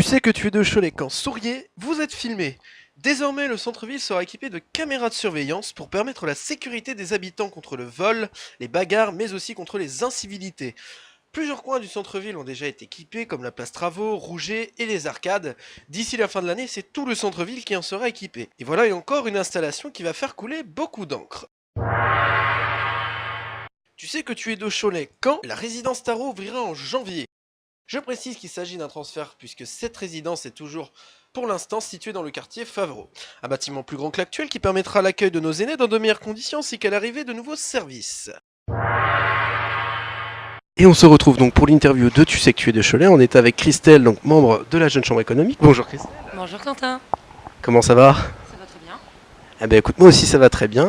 sais que tu es de Cholet quand souriez, vous êtes filmé. Désormais, le centre-ville sera équipé de caméras de surveillance pour permettre la sécurité des habitants contre le vol, les bagarres, mais aussi contre les incivilités. Plusieurs coins du centre-ville ont déjà été équipés, comme la place Travaux, Rouget et les arcades. D'ici la fin de l'année, c'est tout le centre-ville qui en sera équipé. Et voilà encore une installation qui va faire couler beaucoup d'encre. Tu sais que tu es de Cholet quand la résidence Tarot ouvrira en janvier. Je précise qu'il s'agit d'un transfert puisque cette résidence est toujours pour l'instant située dans le quartier Favreau. Un bâtiment plus grand que l'actuel qui permettra l'accueil de nos aînés dans de meilleures conditions ainsi qu'à l'arrivée de nouveaux services. Et on se retrouve donc pour l'interview de Tu sais que tu es de Cholet. On est avec Christelle, donc membre de la Jeune Chambre économique. Bonjour Christelle. Bonjour Quentin. Comment ça va? Ça va très bien. Eh ben écoute, moi aussi ça va très bien.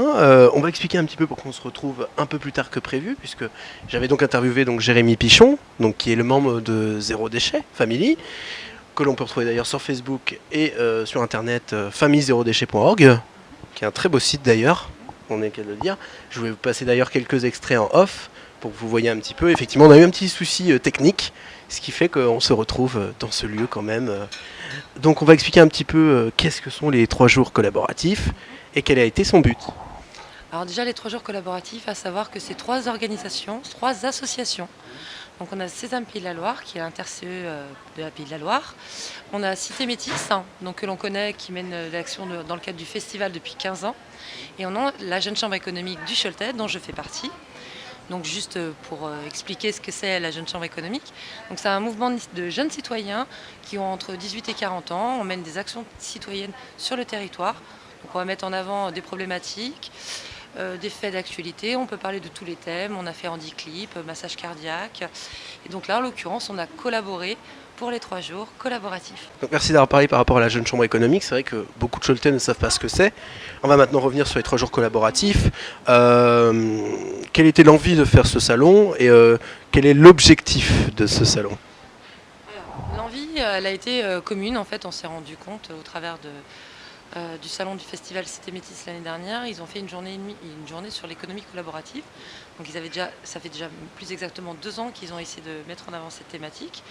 On va expliquer un petit peu pour qu'on se retrouve un peu plus tard que prévu, puisque j'avais donc interviewé donc Jérémy Pichon, donc qui est le membre de Zéro Déchet Family, que l'on peut retrouver d'ailleurs sur Facebook et sur internet famille0déchet.org, qui est un très beau site d'ailleurs, on est qu'à le dire. Je vais vous passer d'ailleurs quelques extraits en off pour que vous voyez un petit peu. Effectivement, on a eu un petit souci technique, ce qui fait qu'on se retrouve dans ce lieu quand même. Donc on va expliquer un petit peu qu'est-ce que sont les 3 jours collaboratifs et quel a été son but. Alors déjà les 3 jours collaboratifs, à savoir que c'est 3 organisations, 3 associations. Donc on a Sésame Pays de la Loire, qui est l'inter-CE de la Pays de la Loire. On a Cité Métis, donc que l'on connaît, qui mène l'action dans le cadre du festival depuis 15 ans. Et on a la Jeune Chambre économique du Choletais, dont je fais partie. Donc juste pour expliquer ce que c'est la Jeune Chambre économique. Donc c'est un mouvement de jeunes citoyens qui ont entre 18 et 40 ans. On mène des actions citoyennes sur le territoire. Donc on va mettre en avant des problématiques, des faits d'actualité. On peut parler de tous les thèmes. On a fait handiclip, massage cardiaque. Et donc là, en l'occurrence, on a collaboré pour les 3 jours collaboratifs. Donc merci d'avoir parlé par rapport à la Jeune Chambre économique. C'est vrai que beaucoup de Choletais ne savent pas ce que c'est. On va maintenant revenir sur les 3 jours collaboratifs. Quelle était l'envie de faire ce salon et quel est l'objectif de ce salon? L'envie, elle a été commune. En fait, on s'est rendu compte au travers du salon du festival Cité Métis l'année dernière. Ils ont fait une journée sur l'économie collaborative. Donc ça fait déjà plus exactement 2 ans qu'ils ont essayé de mettre en avant cette thématique.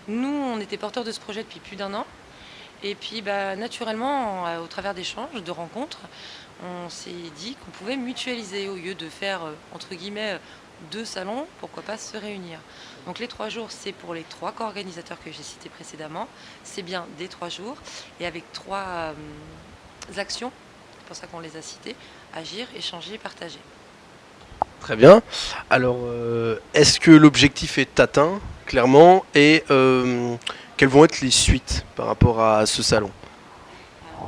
Nous, on était porteurs de ce projet depuis plus d'1 an. Et puis naturellement, au travers d'échanges, de rencontres, on s'est dit qu'on pouvait mutualiser au lieu de faire, entre guillemets, 2 salons, pourquoi pas se réunir. Donc les 3 jours, c'est pour les 3 co-organisateurs que j'ai cités précédemment. C'est bien des 3 jours et avec 3 actions, c'est pour ça qu'on les a cités: agir, échanger, partager. Très bien. Alors, est-ce que l'objectif est atteint, clairement, et quelles vont être les suites par rapport à ce salon?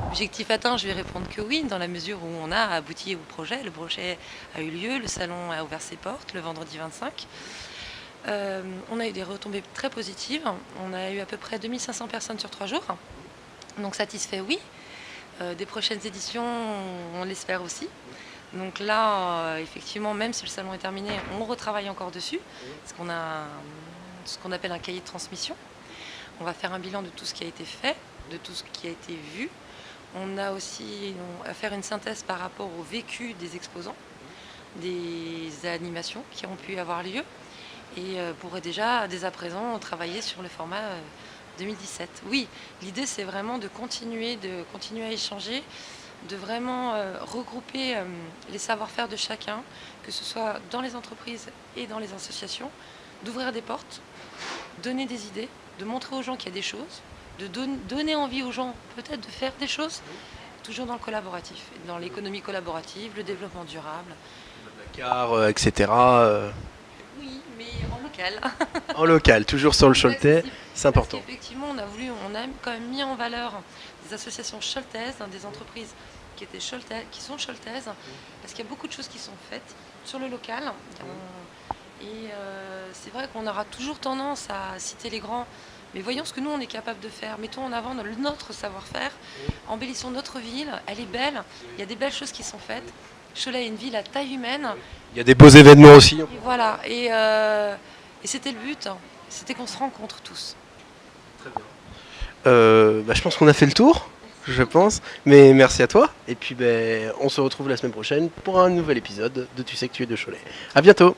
Objectif atteint, je vais répondre que oui, dans la mesure où on a abouti au projet. Le projet a eu lieu, le salon a ouvert ses portes le vendredi 25. On a eu des retombées très positives. On a eu à peu près 2500 personnes sur 3 jours. Donc satisfait, oui. Des prochaines éditions, on l'espère aussi. Donc là, effectivement, même si le salon est terminé, on retravaille encore dessus, parce qu'on a ce qu'on appelle un cahier de transmission. On va faire un bilan de tout ce qui a été fait, de tout ce qui a été vu. On a aussi à faire une synthèse par rapport au vécu des exposants, des animations qui ont pu avoir lieu, et pourrait déjà, dès à présent, travailler sur le format 2017. Oui, l'idée c'est vraiment de continuer à échanger, de vraiment regrouper les savoir-faire de chacun, que ce soit dans les entreprises et dans les associations, d'ouvrir des portes, donner des idées, de montrer aux gens qu'il y a des choses, de donner envie aux gens peut-être de faire des choses, toujours dans le collaboratif, dans l'économie collaborative, le développement durable. Dakar, etc. Oui, mais en local. En local, toujours sur le Choletais, c'est important. Effectivement, on a quand même mis en valeur des associations choletaises, des entreprises qui sont choletaises, parce qu'il y a beaucoup de choses qui sont faites sur le local. Et c'est vrai qu'on aura toujours tendance à citer les grands, mais voyons ce que nous on est capable de faire. Mettons en avant notre savoir-faire, embellissons notre ville, elle est belle, il y a des belles choses qui sont faites. Cholet est une ville à taille humaine. Il y a des beaux événements aussi. Et voilà, et c'était le but, c'était qu'on se rencontre tous. Très bien. Je pense qu'on a fait le tour, je pense. Mais merci à toi. Et puis on se retrouve la semaine prochaine pour un nouvel épisode de Tu sais que tu es de Cholet. À bientôt.